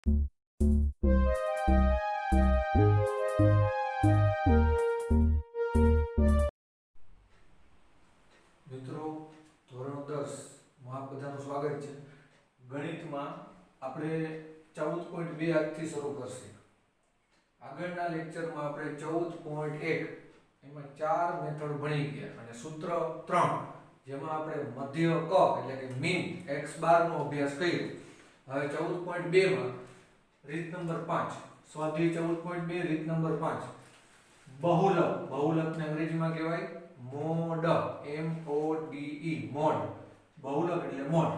મિત્રો ધોરણ 10 માં બધાનું સ્વાગત છે. ગણિતમાં આપણે 14.2 આજથી શરૂ કરશે. આગળના લેક્ચરમાં આપણે 14.1 એમાં 4 મેથડ ભણી ગયા અને સૂત્ર 3 જેમાં આપણે મધ્ય ક એટલે કે મીન x બાર નો અભ્યાસ કર્યો. હવે 14.2 માં રીત નંબર 5 સ્વાધ્યાય 14.2 રીત નંબર 5 બહુલકને અંગ્રેજીમાં કહેવાય મોડ, MODE મોડ. બહુલક એટલે મોડ.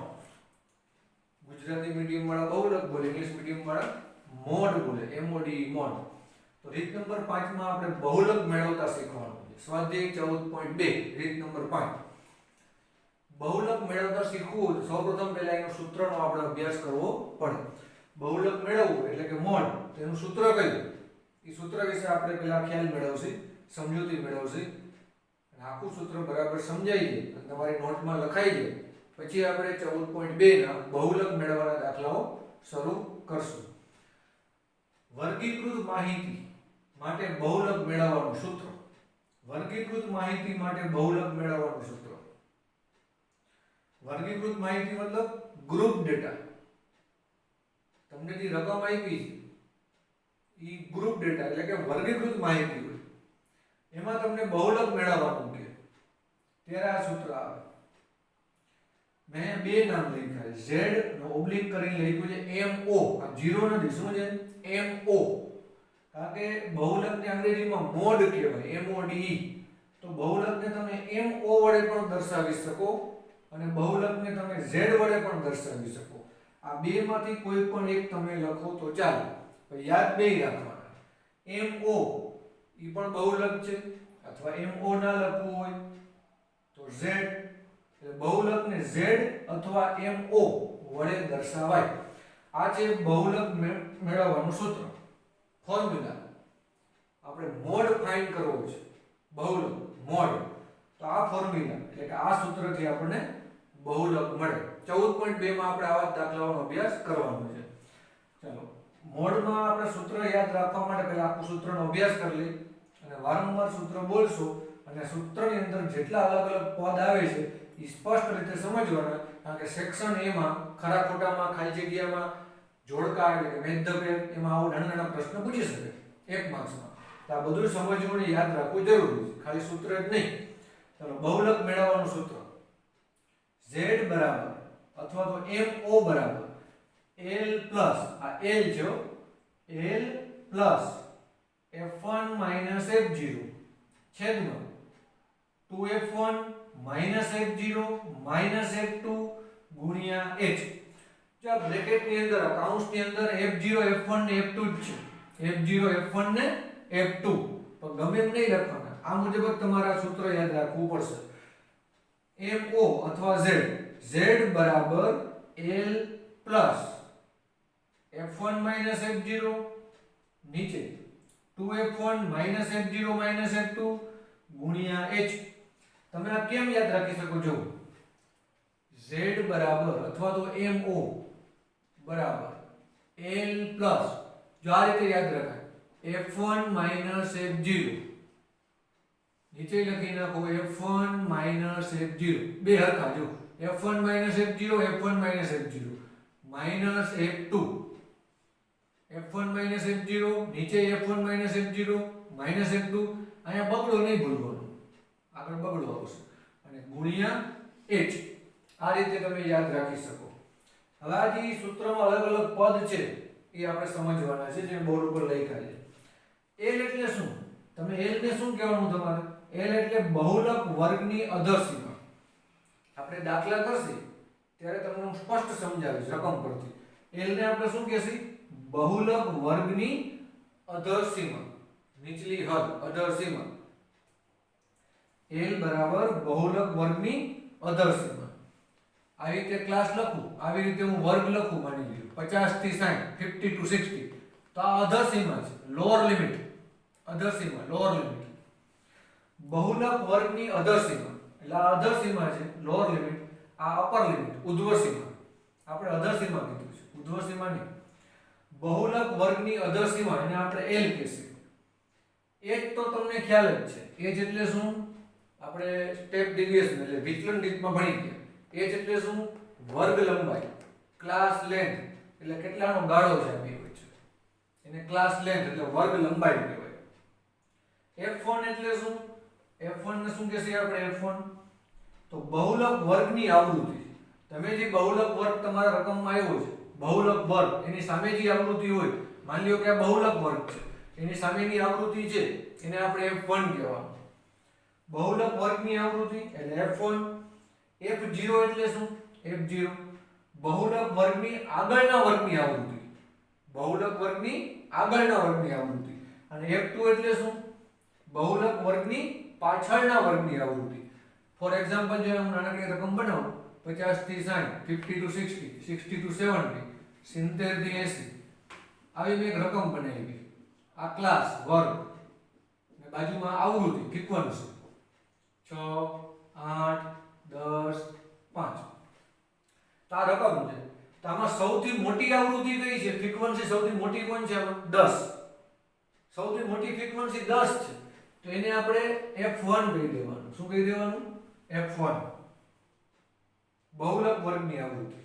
ગુજરાતી મીડિયમ વાળા બહુલક બોલે, ઇંગ્લિશ મીડિયમ વાળા મોડ બોલે, MODE મોડ. તો રીત નંબર 5 માં આપણે બહુલક મેળવતા શીખવાનું છે. સ્વાધ્યાય 14.2 રીત નંબર 5. બહુલક મેળવતા શીખવું તો સૌપ્રથમ પહેલા એનું સૂત્રનો આપણે અભ્યાસ કરવો પડે. બહુલક મેળવવું એટલે કે મોડ, તેનું સૂત્ર કયું? એ સૂત્ર વિશે આપણે પહેલા ખ્યાલ મેળવશે, સમજૂતી મેળવશે. આખું સૂત્ર બરાબર સમજાઈ જાય અને તમારી નોટમાં લખાઈ જાય પછી આપણે 14.2 ના બહુલક મેળવવાના દાખલાઓ શરૂ કરશું. વર્ગીકૃત માહિતી માટે બહુલક મેળવવાનું સૂત્ર. વર્ગીકૃત માહિતી માટે બહુલક મેળવવાનું સૂત્ર. વર્ગીકૃત માહિતી મતલબ ગ્રુપ ડેટા. તમને જે રકમ આપી છે એ ગ્રુપ ડેટા એટલે કે વર્ગીકૃત માહિતી હોય. એમાં તમને બહુલક મેળવવાનું કે ત્યારે આ સૂત્ર આવે. મેં બે નામ લખ્યા છે, z નો ઓબ્લિક કરીને લખ્યું છે MO. આ 0 નથી, શું છે? MO. કારણ કે બહુલકને અંગ્રેજીમાં મોડ કહેવાય, MODE. તો બહુલકને તમે MO વડે પણ દર્શાવી શકો અને બહુલકને તમે z વડે પણ દર્શાવી શકો. આ બે માંથી કોઈ પણ એક તમે લખો તો ચાલે, પણ યાદ બે રાખવાના. MO ઈ પણ બહુલક છે, અથવા MO ના લખવું હોય તો z. એટલે બહુલકને z અથવા MO વડે દર્શાવાય. આ છે બહુલક મેળવવાનું સૂત્ર, ફોર્મ્યુલા. આપણે મોડ ફાઇન્ડ કરવો છે, બહુલક મોડ. તો આ ફોર્મ્યુલા એટલે કે આ સૂત્રથી આપણને બહુલક મળે. 14.2 માં આપણે આવા દાખલાઓનો અભ્યાસ કરવાનો છે. ચાલો, મોડમાં આપણે સૂત્ર યાદ રાખવા માટે પહેલા આખું સૂત્રનો અભ્યાસ કરી લઈએ અને વારંવાર સૂત્ર બોલશો અને સૂત્રની અંદર જેટલા અલગ અલગ પદ આવે છે એ સ્પષ્ટ રીતે સમજવાના. કારણ કે સેક્શન A માં ખરા ખોટામાં, ખાલી જગ્યામાં, જોડકા એટલે કે મેચ ધ પેર, એમાં આવો નાના પ્રશ્ન પૂછી શકે 1 માર્ક્સમાં. તો આ બધું સમજવું અને યાદ રાખવું જરૂરી છે, ખાલી સૂત્ર જ નહીં. ચાલો, બહુલક મેળવવાનું સૂત્ર z બરાબર અથવા તો MO બરાબર L પ્લસ, આ L છે, L plus F1 minus F0 છેદમાં 2F1 minus F0 minus F2 ગુણ્યા h. જો આ બ્રેકેટની અંદર, આ કૌંસની અંદર F0 F1 ને F2 જ છે. F0 F1 ને F2 પણ ગમે એમ નહીં લખવાના. આ મુજબ જ તમારે આ સૂત્ર યાદ રાખવું પડશે. MO અથવા Z, Z બરાબર L plus F1 minus F0 નીચે 2F1 minus F0 minus F2 ગુણ્યા h. તમે આ કેમ યાદ રાખી શકો છો? Z બરાબર અથવા તો MO બરાબર L પ્લસ, જો આ રીતે યાદ રખાય, F1 માઈનસ F0 નીચે લખી નાખો F1 માઈનસ F0, બે હરખા જો, F1 minus F0 F1 minus F0 minus F2 F1 minus F0 નીચે F1 minus F0 minus F2. અહીંયા બગડો નહીં ભૂલવાનો, આગળ બગડો આવશે, અને ગુણ્યા h. આ રીતે તમે યાદ રાખી શકો. હવે આ જે સૂત્રમાં અલગ અલગ પદ છે એ આપણે સમજવાના છે, જે બોર્ડ ઉપર લખ્યા છે. L એટલે શું? તમે L ને શું કહેવાનું તમારે? L એટલે બહુલક વર્ગની અધરસીમા. આપણે દાખલા કરશે ત્યારે તમને હું સ્પષ્ટ સમજાવીશ રકમ પરથી. L ને આપણે શું કહેશે? બહુલક વર્ગની અધરસીમા, નીચલી હદ, અધરસીમા. L બરાબર બહુલક વર્ગની અધરસીમા. આવી રીતે ક્લાસ લખું, આવી રીતે હું વર્ગ લખું, માની લ્યો 50 થી 60, 50 to 60, તો આ અધરસીમા છે, લોઅર લિમિટ. અધરસીમા, લોઅર લિમિટ. બહુલક વર્ગની અધરસીમા એટલે આ અધરસીમા છે, લોઅર લિમિટ. આ અપર લિમિટ, ઉધ્વ સીમા. આપણે અધરસીમા કીધું છે, ઉધ્વ સીમા નહીં. બહુલક વર્ગની અધર સીમા એને આપણે એલ કહીશું. એચ તો તમને ખ્યાલ જ છે. એચ એટલે શું? આપણે સ્ટેપ ડેવિએશન એટલે વિચલન રીતમાં ભણી ગયા. એચ એટલે શું? વર્ગ લંબાઈ. ક્લાસ લેન્થ એટલે કેટલાનો ગાળો છે બે વચ્ચે, એને ક્લાસ લેન્થ એટલે વર્ગ લંબાઈ કહેવાય. f1 એટલે શું? f1 ને શું કહેશે આપણે? f1 તો બહુલક વર્ગની આવૃત્તિ. તમે જે બહુલક વર્ગ તમારા રકમમાં આવ્યો છે, બહુલક વર્ગ એની સામે જે આવૃત્તિ હોય, માની લ્યો કે આ બહુલક વર્ગ છે, એની સામેની આવૃત્તિ છે એને આપણે f1 કહેવાનું. બહુલક વર્ગની આવૃત્તિ એટલે f1. f0 એટલે શું? f0 બહુલક વર્ગની આગળના વર્ગની આવૃત્તિ. બહુલક વર્ગની આગળના વર્ગની આવૃત્તિ. અને f2 એટલે શું? બહુલક વર્ગની પાછળના વર્ગની આવૃત્તિ. ફોર એક્ઝામ્પલ જો હું નાનકડી રકમ બનાવું 50 થી 60, 50 to 60, 60 to 70, 70 થી 80, આવી મેં એક રકમ બનાવી. આ ક્લાસ વર્ગ અને બાજુમાં આવૃત્તિ ફ્રીક્વન્સી 6, 8, 10, 5. તો આ રકમ છે. તો આમાં સૌથી મોટી આવૃત્તિ કઈ છે? ફ્રીક્વન્સી સૌથી મોટી કોણ છે? 10. સૌથી મોટી ફ્રીક્વન્સી 10 છે. તો એને આપણે f1 કહી દેવાનું. શું કહી દેવાનું? f1. બહુલક વર્ગની આવૃત્તિ.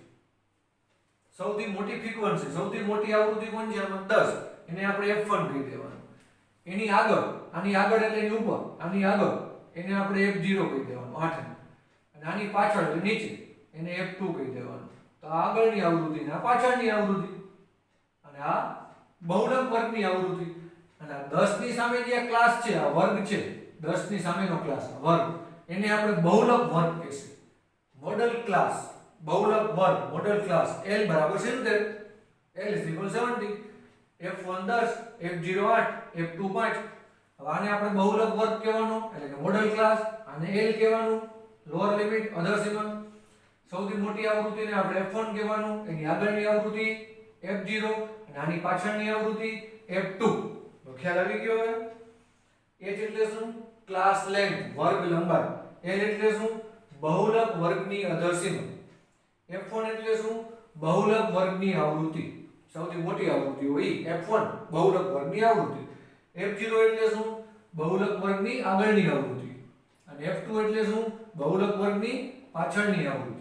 સૌથી મોટી ફ્રીક્વન્સી, સૌથી મોટી આવૃત્તિ કોણ છે? 10. એને આપણે f1 કહી દેવાનું. એની આગળ, આની આગળ એટલે એની ઉપર, આની આગળ એને આપણે f0 કહી દેવાનું 8. અને આની પાછળ એટલે નીચે એને f2 કહી દેવાનું. તો આ આગળની આવૃત્તિ ને આ પાછળની આવૃત્તિ. અને આ બહુલક વર્ગની આવૃત્તિ. અને આ 10 ની સામે જે ક્લાસ છે, આ વર્ગ છે, 10 ની સામેનો ક્લાસ વર્ગ, એને આપણે બહુલક વર્ગ કહીશું. મોડલ ક્લાસ બહુલક વર્ગ મોડલ ક્લાસ L બરાબર 70. L = 70. f1 10, f0 8, f2 5. હવે આને આપણે બહુલક વર્ગ કહેવાનો એટલે કે મોડલ ક્લાસ. આને L કહેવાનું, લોઅર લિમિટ અધર સીમા. સૌથી મોટી આવૃત્તિને આપણે f1 કહેવાનું, એની આગળની આવૃત્તિ f0 અને આની પાછળની આવૃત્તિ f2. તો ખ્યાલ આવી ગયો હવે? h એટલે શું? ક્લાસ લેન્થ વર્ગ લંબાઈ. l એટલે શું? બહુલક વર્ગની અધર સીમા. f1 એટલે શું? બહુલક વર્ગની આવૃત્તિ. સૌથી મોટી આવૃત્તિ હોય f1 બહુલક વર્ગની આવૃત્તિ. f0 એટલે શું? બહુલક વર્ગની આગળની આવૃત્તિ. અને f2 એટલે શું? બહુલક વર્ગની પાછળની આવૃત્તિ.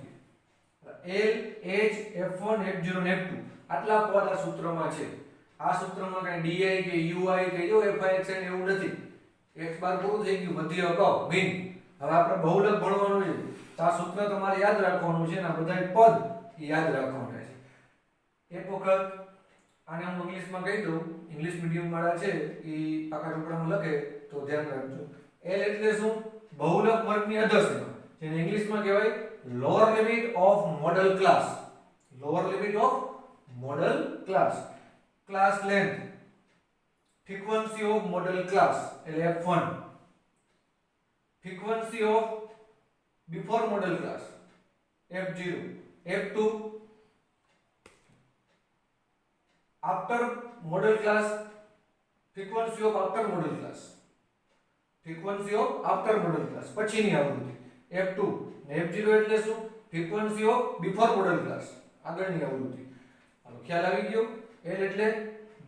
L, H, f1, f0 અને f2 આટલા પદ આ સૂત્રમાં છે. આ સૂત્રમાં કઈ di કે ui કે જો fi xn એવું નથી. x બાર પૂરું થઈ ગયું, મધ્ય અગાઉ મીન. હવે આપણે બહુલક ભણવાનું છે તો આ સૂત્ર તમારે યાદ રાખવાનું છે અને આ બધા પદ યાદ રાખવાના છે. એક વખત આને હું ઇંગ્લિશમાં કહી દઉં. ઇંગ્લિશ મીડિયમ વાળા છે એ પાકા ચોપડામાં લખે તો ધ્યાન રાખજો. L એટલે શું? બહુલક વર્ગની અધર સીમા, જેને ઇંગ્લિશમાં કહેવાય lower limit of modal class. Lower limit of modal class. Class length frequency of modal class એટલે f1. Frequency of before model class f0. f2 after model class. Frequency of after model class. Frequency of after model class પછીની આવૃત્તિ f2. ને f0 એટલે શું? Frequency of before model class આગળની આવૃત્તિ. આનો ખ્યાલ આવી ગયો? L એટલે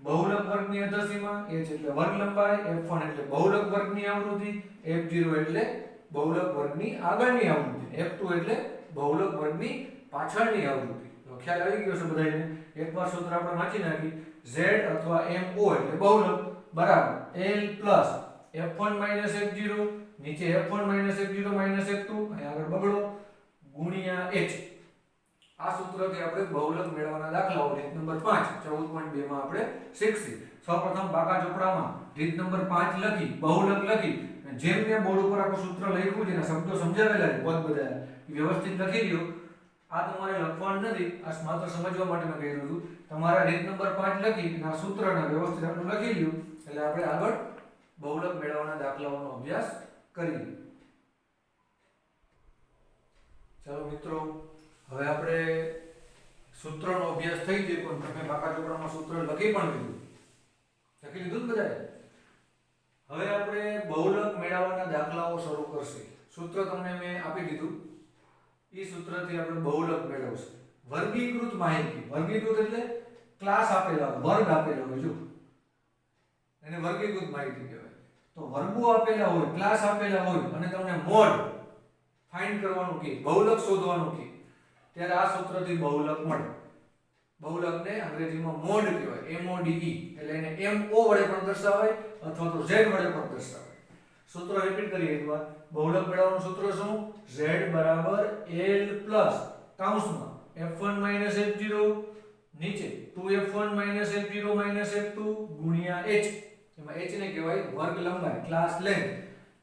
બહુલક વર્ગની અધર સીમા, H એટલે વર્ગ લંબાઈ, f1 એટલે બહુલક વર્ગની આવૃત્તિ, f0 એટલે બહુલક વર્ગની આગળની આવૃત્તિ, f2 એટલે બહુલક વર્ગની પાછળની આવૃત્તિ. તો ખ્યાલ આવી ગયો છે બધાને? એકવાર સૂત્ર આપણે વાંચી નાખી. Z અથવા MO એટલે બહુલક બરાબર L પ્લસ f1 f0, નીચે f1 f0 f2, અહીં આગળ બગડો ગુણ્યા h. આ સૂત્રથી આપણે બહુલક મેળવવાના દાખલાઓ રીત નંબર 5 14.2 માં આપણે શીખશી. સૌપ્રથમ પાકા ચોપડામાં રીત નંબર 5 લખી, બહુલક લખી, જેમ મેં બોર્ડ ઉપર આખું સૂત્ર લખ્યું છે ને શબ્દો સમજાવેલા છે પદ બધા વ્યવસ્થિત લખી દો. આ તમારે લખવાનું નથી, આ માત્ર સમજવા માટે મેં કહ્યું હતું. તમારા રીત નંબર 5 લખી અને આ સૂત્રને વ્યવસ્થિત આપણે લખી લ્યો એટલે આપણે આગળ બહુલક મેળવવાના દાખલાઓનો અભ્યાસ કરીએ. ચાલો મિત્રો, હવે આપણે સૂત્રનો અભ્યાસ થઈ ગયો, પણ તમે પાકા ચોપડામાં સૂત્ર લખી પણ લીધું. લખી લીધું ને બધાએ? હવે આપણે બહુલક મેળવવાના દાખલાઓ શરૂ કરશે. સૂત્ર તમને મેં આપી દીધું. એ સૂત્રથી આપણે બહુલક મેળવશું. વર્ગીકૃત માહિતી. વર્ગીકૃત એટલે ક્લાસ આપેલા હોય, વર્ગ આપેલો હોય, જો એને વર્ગીકૃત માહિતી કહેવાય. તો વર્ગો આપેલા હોય, ક્લાસ આપેલા હોય અને તમને મોડ ફાઇન્ડ કરવાનું કે બહુલક શોધવાનું કે ત્યારે આ સૂત્રથી બહુલક મળે. બહુલકને અંગ્રેજીમાં મોડ કહેવાય, MODE, એટલે એને MO વડે પણ દર્શાવાય અથવા તો Z વડે પણ દર્શાવાય. સૂત્ર રિપીટ કરીએ એકવાર. બહુલક મેળવવાનું સૂત્ર શું? Z બરાબર L પ્લસ કૌંસમાં f1 f0 નીચે 2f1 f0 f2 ગુણ્યા h. એમાં h ને કહેવાય વર્ગ લંબાઈ, ક્લાસ લેન્થ.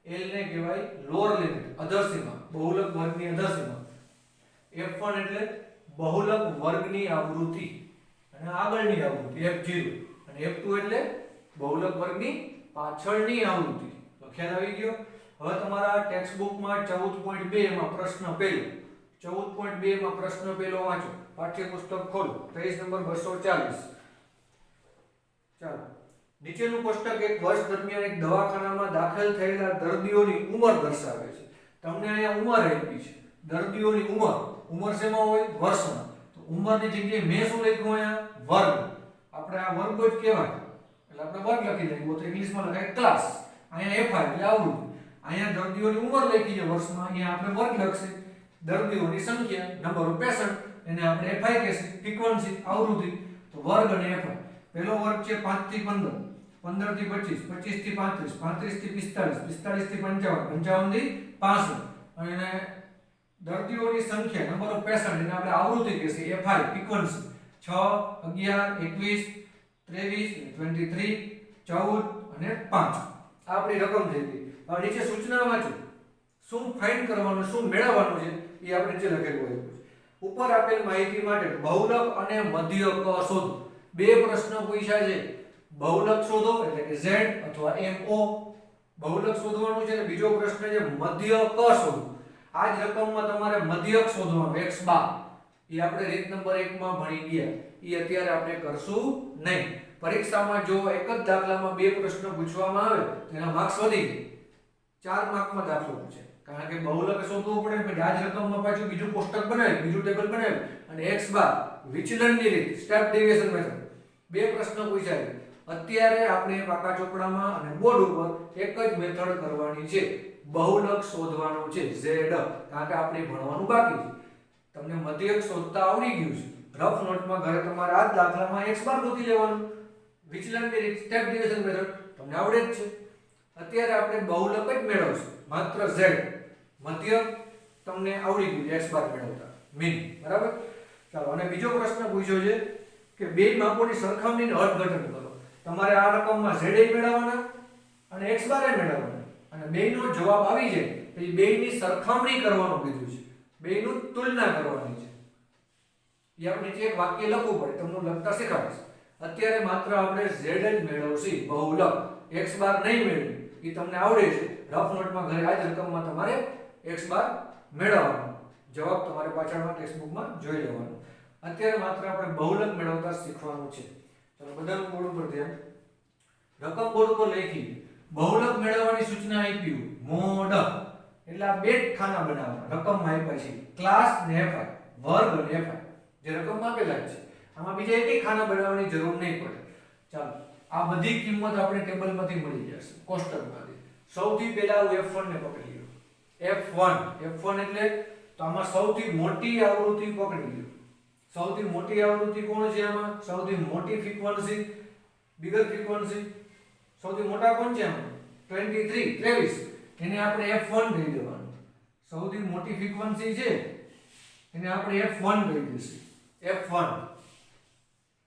L ને કહેવાય લોઅર લિમિટ, અધરસીમા, બહુલક વર્ગની અધરસીમા. f1 એટલે બહુલક વર્ગની આવૃત્તિ અને આગળની આવૃત્તિ f0, અને f2 એટલે બહુલક વર્ગની પાછળની આવૃત્તિ. તો ખ્યાલ આવી ગયો. હવે તમારા ટેક્સ્ટ બુકમાં 14.2 માં પ્રશ્ન પહેલો, 14.2 માં પ્રશ્ન પહેલો વાંચો. પાઠ્યપુસ્તક ખોલો, પેજ નંબર 240. ચાલો, નીચેનું કોષ્ટક એક વર્ષ દરમિયાન એક દવાખાનામાં દાખલ થયેલા દર્દીઓની ઉંમર દર્શાવે છે. તમને અહીંયા ઉંમર આપી છે, દર્દીઓની ઉંમર. ઉંમર શેમાં હોય? વર્ષમાં. તો ઉંમરની જગ્યાએ મેં શું લખ્યું અહીંયા? વર્ગ. આપણે આ વર્ગ જ કહેવાય, એટલે આપણે વર્ગ લખી દઈએ. તો ઇંગ્લિશમાં લખાય ક્લાસ. અહીંયા FI એટલે આવૃત્તિ. અહીંયા દર્દીઓની ઉંમર લખી છે વર્ષમાં, અહીંયા આપણે વર્ગ લખશે. દર્દીઓની સંખ્યા, નંબર ઓફ પેશન્ટ, એને આપણે FI કહેશે, ફ્રીક્વન્સી, આવૃત્તિ. તો વર્ગ અને FI. પહેલો વર્ગ છે 5 થી 15, 15 થી 25, 25 થી 35, 35 થી 45, 45 થી 55, 55 થી 65. અને દર્દીઓની સંખ્યા, નંબર ઓફ પેશન્ટ, એને આપણે આવૃત્તિ કહેશે, FI, ફ્રીક્વન્સી. 6, 11, 21, 23, 23, 14 અને 5. આ આપણી રકમ થઈ ગઈ. હવે નીચે સૂચના વાંચો. શું ફાઇન્ડ કરવાનું, શું મેળવવાનું છે એ આપણે નીચે લખેલું હોય. ઉપર આપેલ માહિતી માટે બહુલક અને મધ્યક શોધો. બે પ્રશ્ન પૂછ્યા છે. બહુલક શોધો એટલે કે Z અથવા MO, બહુલક શોધવાનું છે. અને બીજો પ્રશ્ન છે મધ્યક શોધો. આ જ રકમમાં તમારે મધ્યક શોધવાનું, x બાર. એ આપણે રીત નંબર 1 માં ભણી ગયા. એ અત્યારે આપણે કરશું નહીં. પરીક્ષામાં જો એક જ દાખલામાં બે પ્રશ્ન પૂછવામાં આવે તો એના માર્ક્સ વધી જાય. 4 માર્કમાં દાખલો પૂછે, કારણ કે બહુલક શોધવું પડે. પછી આ જ રકમમાં પાછું બીજું કોષ્ટક બનાવી, બીજું ટેબલ બનાવી અને x બાર વિચલનની રીત, સ્ટેપ ડેવિએશન મેથડ. બે પ્રશ્ન પૂછ્યા છે. અત્યારે આપણે પાકા ચોપડામાં અને બોર્ડ ઉપર એક જ મેથડ કરવાની છે, બહુલક શોધવાનું છે Z, કારણ કે આપણે ભણવાનું બાકી છે. તમને મધ્યક શોધતા આવડી ગયું છે. રફ નોટમાં ઘરે તમારે આ જ દાખલામાં x બાર ગોતી લેવાનું, વિચલનની રીત, સ્ટેપ ડેવિએશન મેથડ તમને આવડે જ છે. અત્યારે આપણે બહુલક જ મેળવશું, માત્ર Z. મધ્યક તમને આવડી ગયું x બાર મેળવતા, મીન. બરાબર. ચાલો, અને બીજો પ્રશ્ન પૂછ્યો છે કે બે માપોની સરખામણીને અર્થઘટન કરો. તમારે આ રકમમાં Z મેળવવાના અને x બાર મેળવવાના, અને બેયનો જવાબ આવી જાય પછી બેયની સરખામણી કરવાનું કીધું છે, બેયનું તુલના કરવાની છે. એ આપણે નીચે એક વાક્ય લખવું પડે, તમને લખતા શીખવાડીશ. અત્યારે માત્ર આપણે Z જ મેળવશી, બહુલક. x બાર નહીં મેળવી, એ તમને આવડે છે. રફ નોટમાં ઘરે આ જ રકમમાં તમારે x બાર મેળવવાનો. જવાબ તમારે પાછળના ટેક્સ્ટ બુકમાં જોઈ લેવાનો. અત્યારે માત્ર આપણે બહુલક મેળવતા શીખવાનું છે. ચલો, બધાનું બોર્ડ ઉપર ધ્યાન. રકમ બોર્ડ ઉપર લખી. બહુલક મેળવવાની સૂચના આપી, મોડ. એટલે આ બે ખાના બનાવવાના. રકમમાં આપ્યા છે ક્લાસ ને FI, વર્ગ અને FI, જે રકમમાં આપેલા છે. આમાં બીજા એકેય ખાના બનાવવાની જરૂર નહીં પડે. ચાલો, આ બધી કિંમત આપણે ટેબલમાંથી મળી જશે, કોષ્ટકમાંથી. સૌથી પહેલા હું F1 ને પકડી લ્યો. F1 એટલે તો આમાં સૌથી મોટી આવૃત્તિ પકડી લ્યો. સૌથી મોટી આવૃત્તિ કોણ છે આમાં? સૌથી મોટી ફ્રીક્વન્સી, બિગર ફ્રીક્વન્સી. સૌથી મોટા કોણ છે આમાં? 23. એને આપણે F1 કહી દેવાનું. સૌથી મોટી ફ્રીક્વન્સી છે એને આપણે F1 કહી દઈશું. F1.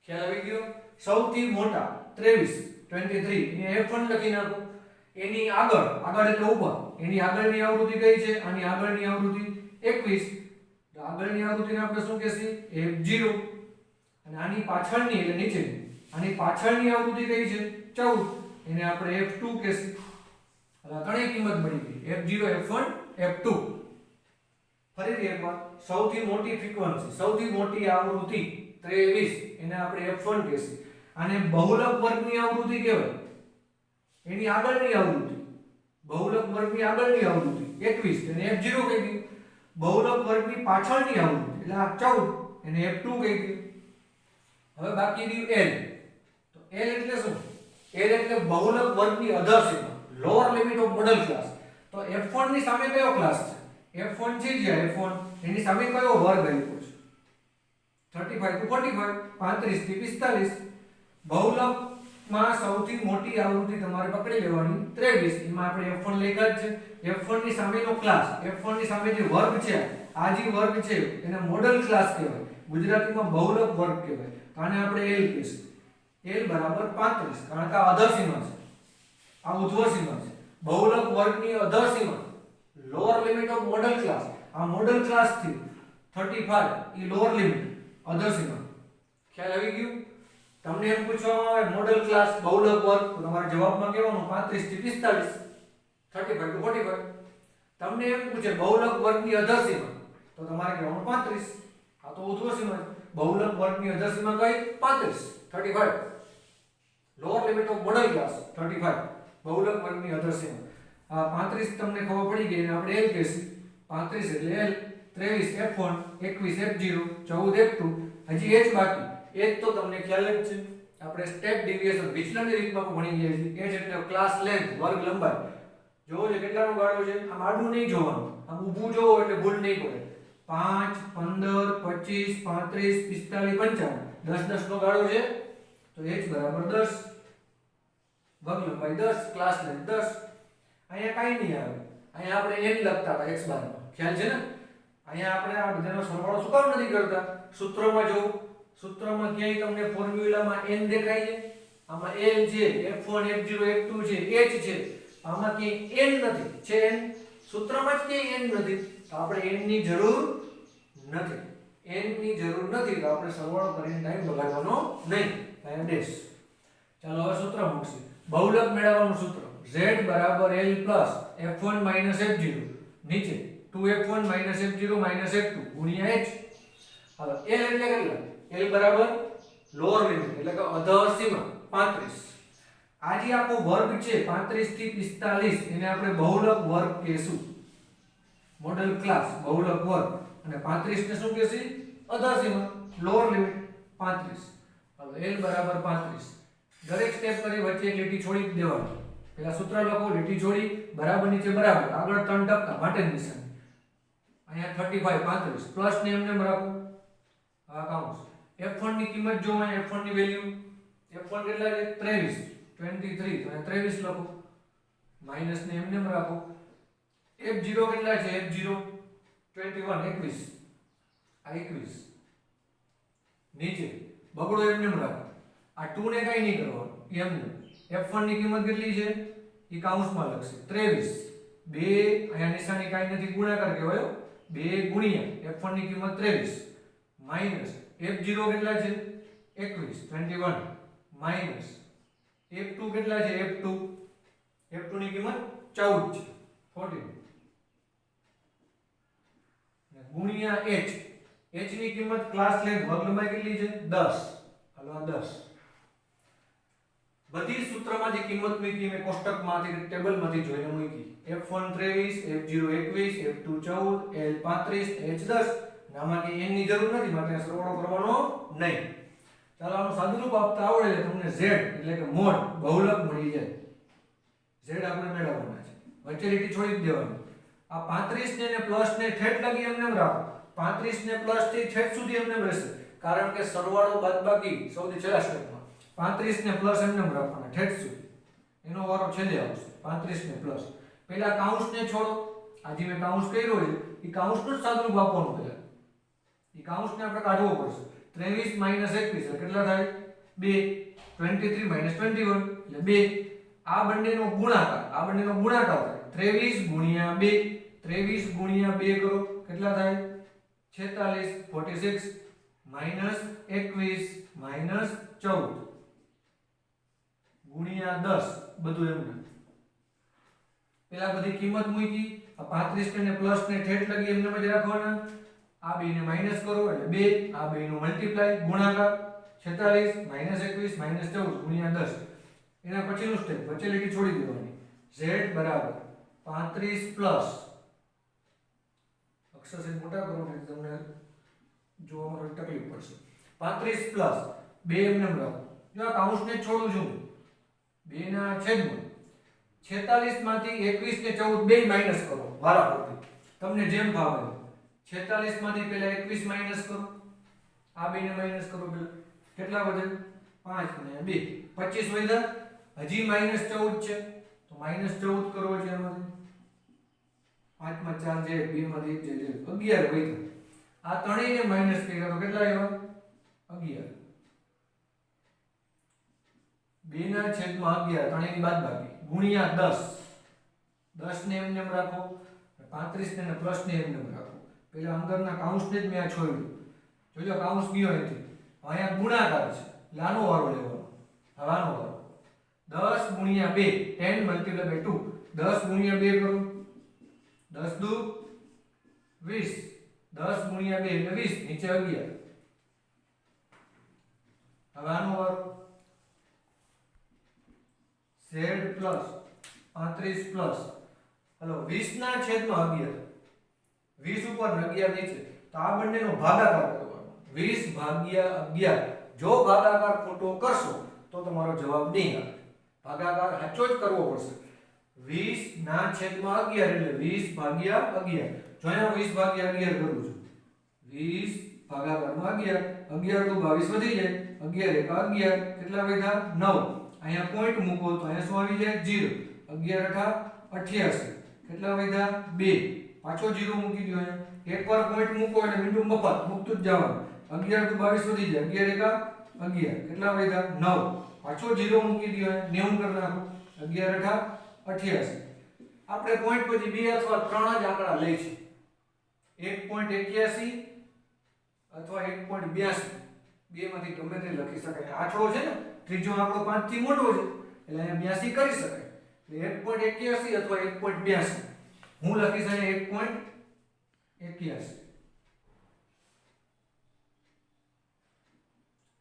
ખ્યાલ આવી ગયો? સૌથી મોટા 23 એને F1 લખી નાખો. એની આગળ એટલે ઉપર, એની આગળની આવૃત્તિ કઈ છે? આની આગળની આવૃત્તિ 21. તો આગળની આવૃત્તિને આપણે શું કહેશું? F0. અને આની પાછળની એટલે નીચેની, આની પાછળની આવૃત્તિ કઈ છે? 14. એને આપણે F2 કહેશું. આ ત્રણેય કિંમત મળી ગઈ, F0, F1, F2. ફરીથી એકવાર, સૌથી મોટી ફ્રીક્વન્સી, સૌથી મોટી આવૃત્તિ 23, એને આપણે F1 કહેશું. આને બહુલક વર્ગની આવૃત્તિ કહેવાય. એની આગળની આવૃત્તિ, બહુલક વર્ગની આગળની આવૃત્તિ 21, એને F0 કહી દઈએ. બહુલક વર્ગની પાછળની આવૃત્તિ એટલે આ 14, એને F2 કહી દઈએ. હવે બાકી રહ્યું l. તો l એટલે શું? l એટલે બહુલક વર્ગની અધર સીમા, lower limit of modal class. તો f1 ની સામે કયો ક્લાસ છે? f1 છે જ્યાં f1 એની સામે કયો વર્ગ આપ્યો છે? 35 to 45, 35 થી 45. બહુલકમાં સૌથી મોટી આવૃત્તિ તમારે પકડી લેવાની 23. એમાં આપણે f1 લખ્યા જ છે. f1 ની સામેનો ક્લાસ, f1 ની સામે જે વર્ગ છે, આ જે વર્ગ છે એને મોડલ ક્લાસ કહેવાય. ગુજરાતીમાં બહુલક વર્ગ કહેવાય. આને આપણે l કહીશું. l બરાબર 35, કારણ કે આ અધર સીમા છે, આ ઉધ્વ સીમા છે. બહુલક વર્ગની અધર સીમા, lower limit of modal class. આ મોડલ ક્લાસ થી 35 ઈ લોઅર લિમિટ, અધર સીમા. ખ્યાલ આવી ગયું? તમને એમ પૂછવામાં આવે મોડલ ક્લાસ બહુલક વર્ગ, તો તમારે જવાબમાં કહેવાનું 35 થી 45, 35 to 45. તમને એમ પૂછે બહુલક વર્ગની અધર સીમા, તો તમારે કહેવાનું 35. આ તો ઉધ્વ સીમા છે. બહુલક વર્ગની અધર સીમા કઈ? 35, 35. Lower limit of modal class 35, બહુલક વર્ગની અધર સીમા. આ 35 તમને ખબર પડી ગઈ, આપણે l કહીશું. 35 એટલે l, 23 f1, 21 f0, 14 f2. હજી h બાકી. h તો તમને ખ્યાલ જ છે, આપણે સ્ટેપ ડેવિએશન વિચલનની રીતમાં પણ ભણી ગયા છીએ. h એટલે ક્લાસ લેન્થ, વર્ગ લંબાઈ. જોવો છે કેટલાનો ગાળો છે? આમ આડું નહીં જોવાનું, આમ ઊભું જોવો એટલે ભૂલ નહીં પડે. 5, 15, 25, 35, 45, 55, 10 10 નો ગાળો છે. તો h બરાબર 10, વર્ગ લંબાઈ 10, ક્લાસ લેન્થ 10. અહીંયા કાઈ નહીં આવે. અહીંયા આપણે n લખતા હતા x બારમાં, ખ્યાલ છે ને? અહીંયા આપણે આ બધાનો સરવાળો શું કામ નથી કરતા? સૂત્રમાં જો, સૂત્રમાં ક્યાંય તમને ફોર્મ્યુલામાં n દેખાય છે? આમાં l છે, f1, f0, f2 છે, h છે. આમાં ક્યાંય n નથી. છે n? સૂત્રમાં જ ક્યાંય n નથી. તો આપણે n ની જરૂર નથી. n ની જરૂર નથી, તો આપણે સરવાળો કરીને ટાઈમ બગાડવાનો નહીં. અહીંયા ડેશ. ચાલો હવે સૂત્ર મૂકીએ. બહુલક મેળવવાનું સૂત્ર z બરાબર l plus f1 minus f0, નીચે 2f1 minus f0 minus f2 ગુણ્યા h. હવે l એટલે કેટલા? l બરાબર લોઅર લિમિટ એટલે કે અધર સીમા 35. આ જે આખો વર્ગ છે 35 થી 45, એને આપણે બહુલક વર્ગ કહેશું. મોડલ ક્લાસ બહુલક વર્ગ. અને 35 ને શું કહેશે? અધર સીમા, લોઅર લિમિટ 35. હવે l બરાબર 35. દરેક સ્ટેપ કરી વચ્ચે એક લીટી છોડી દેવાની. પેલા સૂત્ર લખો, લીટી છોડી, બરાબર નીચે બરાબર, આગળ 3 ટપકા માટેની નિશાની. અહીંયા 35, 35 પ્લસ ને એમને રાખો. આ કાઉન્સ. f1 ની કિંમત જો, અહીંયા f1 ની વેલ્યુ, f1 કેટલા છે? 23, 23, તો 23 લખો. માઈનસ ને એમને રાખો. f0 કેટલા છે? f0 21, 21. આ 21. નીચે બગડો એમને રાખો. આ 2 ને કઈ નહીં કરવાનું, એમને. f1 ની કિંમત કેટલી છે? ઈ કાઉન્સમાં લખશે 23. 2 અહીંયા નિશાની કાઈ નથી, ગુણાકાર કહેવાય. 2 ગુણ્યા f1 ની કિંમત 23 માઈનસ f0 કેટલા છે? 21, 21 માઈનસ f2 કેટલા છે? f2 ની કિંમત 14 છે, 14 ગુણ્યા h. h ની કિંમત ક્લાસ લેન્થ વર્ગ લંબાઈ કેટલી છે? 10. હાલો આ 10. બધી સૂત્રમાં જે કિંમત મૂકી મેં કોષ્ટકમાંથી ટેબલમાંથી જોઈને મૂકી. f1 23, f0 21, f2 14, l 35, h 10. આમાં કે n ની જરૂર નથી, માટે સરવાળો કરવાનો નહીં. ચાલો આનું સાદુરૂપ આપતા આવડે એટલે તમને z એટલે કે મોડ બહુલક મળી જાય. z આપણે મેળવવાના છે. વચ્ચે લીટી છોડી દેવાની. આ 35 ને પ્લસ ને ઠેઠ લગી એમને રાખો. 35 ને પ્લસ થી ઠેઠ સુધી એમને રહેશે, કારણ કે સરવાળો બાદબાકી સૌથી છેલ્લા સ્ટેપમાં. 35 ને પ્લસ એમને રાખવાના ઠેઠ સુધી, એનો વારો છેલ્લે આવશે. 35 ને પ્લસ. પહેલા કાઉન્સ ને છોડો. આજે મેં કાઉન્સ કર્યો છે, એ કાઉન્સનું જ સાદુરૂપ આપવાનું પહેલા. એ કાઉન્સ ને આપણે કાઢવો પડશે. 23 માઈનસ 21 કેટલા થાય? 2. 23 માઈનસ 21 એટલે 2. આ બંનેનો ગુણાકાર, આ બંનેનો ગુણાકાર થાય 23 ગુણ્યા 2. 23 ગુણ્યા 2 કરો, કેટલા થાય? 46, 46 માઈનસ 21 માઈનસ 14 ગુણ્યા 10. બધું એમને પેલા બધી કિંમત મૂકી. આ 35 ને પ્લસ ને ઠેઠ લગી એમને જ રાખવાના. આ બે ને માઈનસ કરો એટલે 2. આ બે નો મલ્ટીપ્લાય, ગુણાકાર 46 માઈનસ 21 માઈનસ 14 ગુણ્યા 10. એના પછીનું સ્ટેપ વચ્ચે લીટી છોડી દેવાની. z બરાબર 35 પ્લસ, અક્ષર મોટા કરો એટલે તમને જોવામાં થોડી તકલીફ પડશે. 35 પ્લસ 2 એમને રાખો. જો આ કાઉન્સને છોડું છું 2 ના છેદમાં 46 માંથી 21 ને 14 બે માઈનસ કરો વારાફરતી તમને જેમ ફાવે. 46 માંથી પહેલા 21 માઈનસ કરો, આ બેને માઈનસ કરો પહેલા. કેટલા વધે? 5 ને 2 25 વધ્યા. હજી માઈનસ 14 છે તો માઈનસ 14 કરવો છે આમાંથી. 5 માં 4 છે, 2 માંથી 1 છે, 11 વધ્યા. આ ત્રણેયને માઈનસ કર્યા તો કેટલા આવ્યા? 11. 2 ના છેદમાં 11 ત્રણેયની બાદબાકી ગુણ્યા 10. 10 ને એમને એમ રાખો, 35 ને પ્લસ ને એમને એમ રાખો. પેલા અંદરના કાઉન્સને જ મેં આ છોડ્યું. જોજો કાઉન્સ ગયો અહીંથી. અહીંયા ગુણાકાર છે એટલે આનો વારો લેવાનો. હવે આનો વારો 10 ગુણ્યા 2 10 મલ્ટીપ્લાય બાય 2. 10 ગુણ્યા 2 કરો 10 દુ 20. 10 ગુણ્યા 2 એટલે 20, નીચે 11. હવે આનો વારો z પ્લસ 35 પ્લસ હલો 20 ના છેદમાં 11. 20 ઉપર ને 11 નીચે, તો આ બંનેનો ભાગાકાર કરવાનો. 20 ભાગ્યા 11. જો ભાગાકાર ખોટો કરશો તો તમારો જવાબ નહીં આવે. ભાગાકાર સાચો જ કરવો પડશે. 20 ના છેદમાં 11 એટલે 20 ભાગ્યા 11. જો અહીંયા 20 ભાગ્યા 11 કરું છું, 20 ભાગાકારમાં 11, 11 તો 22 વધી જાય. 11 એકા 11 કેટલા વધ્યા? 9. અહીંયા પોઈન્ટ મૂકો તો અહીંયા શું આવી જાય? 0. 11 અઠા 88 કેટલા વધ્યા? 2. પાછો 0 મૂકી દો. અહીંયા એકવાર પોઈન્ટ મૂકો એટલે મીંડું મફત મૂકતું જ જવાનું. 11 તો 22 વધી જાય. 11 એકા 11 કેટલા વધ્યા? 9. પાછો 0 મૂકી દો. અહીંયા 90 કરી નાખો. 11 અઠા 88. આપણે પોઈન્ટ પછી 2 અથવા 3 જ આંકડા લઈશું. 1.81 અથવા 1.82. બે માંથી ગમે તે લખી શકાય. આંકડો છે ને ત્રીજો આંકડો 5 થી મોટો છે એટલે અહીંયા 82 કરી શકાય. એટલે 1.81 અથવા 1.82 હું લખીશ અહીંયા 1.81.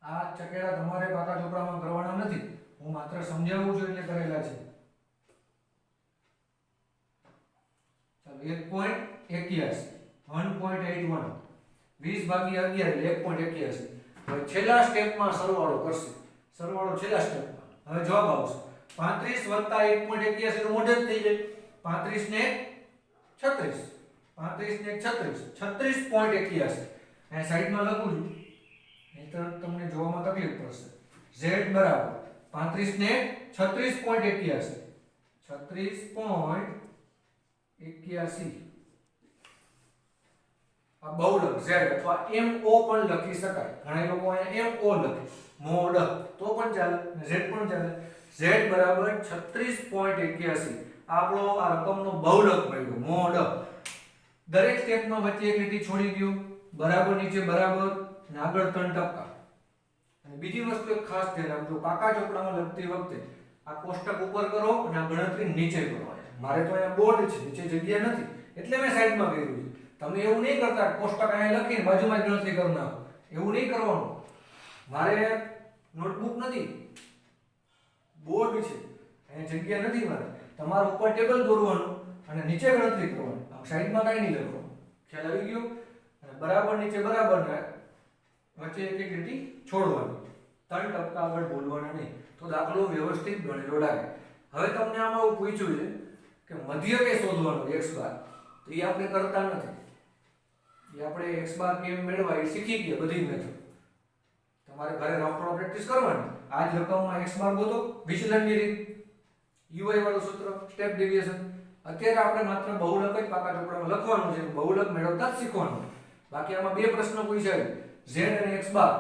આ ચકેડા તમારે પાકા ચોપડામાં કરવાના નથી, હું માત્ર સમજાવું છું એટલે કરેલા છે. ચાલો 1.81 1.81 20 ભાગ્યા 11 એટલે 1.81. હવે છેલ્લા સ્ટેપમાં સરવાળો કરશે. સરવાળો છેલ્લા સ્ટેપમાં. હવે જવાબ આવશે 35 + 1.81 તો મોઢે જ થઈ જાય. 35 ને 36 35 ને 36 36.81. આ સાઈડમાં લખું છું નહીંતર તમને જોવામાં તકલીફ પડશે. z બરાબર 35 ને 36.81 36.81. આ બહુલક z અથવા mo પણ લખી શકાય. ઘણા લોકો અહીંયા mo લખે મોડ તો પણ ચાલે, z પણ ચાલે. z બરાબર 36.81. આપણો આ રકમનો બહુલક મળ્યો મોડ. દરેક સ્ટેપમાં વચ્ચે એક લીટી છોડી દો, બરાબર નીચે બરાબર અને આગળ 3 ટપકા. અને બીજી વસ્તુ એક ખાસ ધ્યાન રાખજો, પાકા ચોપડામાં લખતી વખતે આ કોષ્ટક ઉપર કરો અને આ ગણતરી નીચે કરો. મારે તો અહીંયા બોર્ડ છે, નીચે જગ્યા નથી એટલે મેં સાઈડમાં કર્યું છે. તમે એવું નહીં કરતા કોષ્ટક અહીંયા લખીને બાજુમાં જ ગણતરી કરી નાખો, એવું નહીં કરવાનું. મારે નોટબુક નથી, બોર્ડ છે, અહીંયા જગ્યા નથી. મારે તમારે ઉપર ટેબલ દોરવાનું અને નીચે ગણતરી કરવાની. આમ સાઈડમાં કાંઈ નહીં લખવાનું. ખ્યાલ આવી ગયો? અને બરાબર નીચે બરાબર ને વચ્ચે એક એક લીટી છોડવાની. 3 ટપકા આગળ બોલવાના નહીં, તો દાખલો વ્યવસ્થિત ગણેલો લાગે. હવે તમને આમાં એવું પૂછ્યું છે કે મધ્ય કે શોધવાનો x બાર, તો એ આપણે કરતા નથી. એ આપણે x બાર કેમ મેળવવા એ શીખી ગયા બધી મેથડ. તમારે ઘરે રફ પ્રેક્ટિસ કરવાની. આ જ રકમમાં x બાર ગોતો, વિચલનની રીત, uy વાળું સૂત્ર, સ્ટેપ ડેવિએશન. અત્યારે આપણે માત્ર બહુલક જ પાકા ચોપડામાં લખવાનું છે, બહુલક મેળવતા જ શીખવાનું. બાકી આમાં બે પ્રશ્નો પૂછાય, z અને x બાર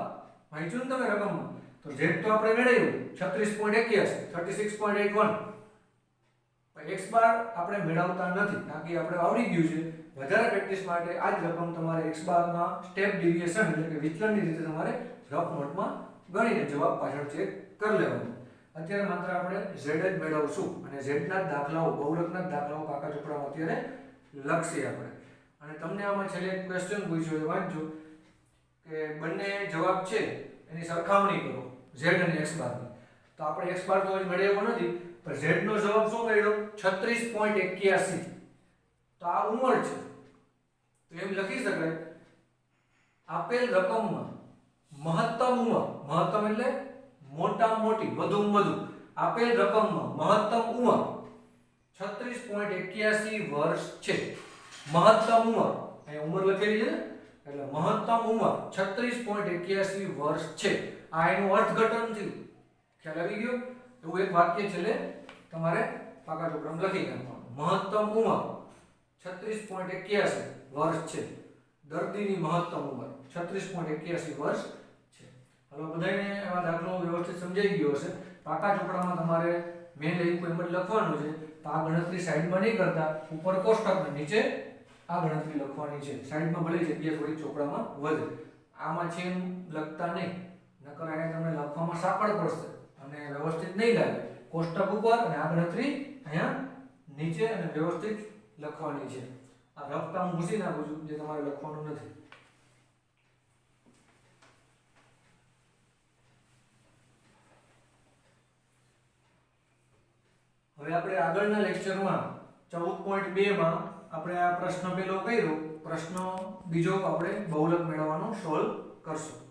વાંચ્યું ને તમે રકમમાં, તો z તો આપણે મેળવ્યું 36.81 36.81. x બાર આપણે મેળવતા નથી, બાકી આપણે આવડી ગયું છે. વધારે પ્રેક્ટિસ માટે આ જ રકમ તમારે x બારમાં સ્ટેપ ડેવિએશન એટલે કે વિચલનની રીતે તમારે રફ નોટમાં ગણીને જવાબ પાછળ ચેક કરી લેવાનો. અત્યારે માત્ર આપણે z જ મેળવશું અને z ના જ દાખલાઓ, બહુલકના જ દાખલાઓ પાકા ચોપડામાં અત્યારે લખશે આપણે. અને તમને આમાં છેલ્લે એક ક્વેશ્ચન પૂછ્યો, એ વાંચજો કે બંને જવાબ છે એની સરખામણી કરો z અને x બારની. તો આપણે x બાર તો હજી મેળવ્યો નથી, પણ z નો જવાબ શું મળ્યો? 36.81. તો આ ઉંમર છે, તો એમ લખી શકાય આપેલ રકમમાં મહત્તમ ઉંમર, મહત્તમ એટલે મોટામાં મોટી, વધુમાં વધુ આપેલ રકમમાં મહત્તમ ઉંમર 36.81 વર્ષ છે. મહત્તમ ઉંમર અહીં ઉંમર લખેલી છે ને, એટલે મહત્તમ ઉંમર 36.81 વર્ષ છે. આ એનું અર્થઘટન થયું. ખ્યાલ આવી ગયો? એવું એક વાક્ય છે એટલે તમારે પાકા ચોપડામાં લખી નાખવાનું. મહત્તમ ઉંમર 36.81 વર્ષ છે. દર્દીની મહત્તમ ઉંમર 36.81 વર્ષ છે. હવે બધાને આ દાખલો વ્યવસ્થિત સમજાઈ ગયો હશે. પાકા ચોપડામાં તમારે મેં લખ્યું એમ જ લખવાનું છે. તો આ ગણતરી સાઈડમાં નહીં કરતા, ઉપર કોષ્ટક ને નીચે આ ગણતરી લખવાની છે. સાઈડમાં ભલે જગ્યા થોડી ચોપડામાં વધે. આમાં છે એમ લખતા નહીં, નકર એને તમને લખવામાં સાંકળ પડશે અને વ્યવસ્થિત નહીં લાગે. કોષ્ટક ઉપર અને આ ગણતરી અહીંયા નીચે અને વ્યવસ્થિત લખવાની છે. આ રફ કામ ભૂસી નાખું છું જે તમારે લખવાનું નથી. હવે આપણે આગળના લેક્ચરમાં 14.2 માં આપણે આ પ્રશ્ન પેલો કર્યો, પ્રશ્ન બીજો આપણે બહુલક મેળવવાનો સોલ્વ કરશું.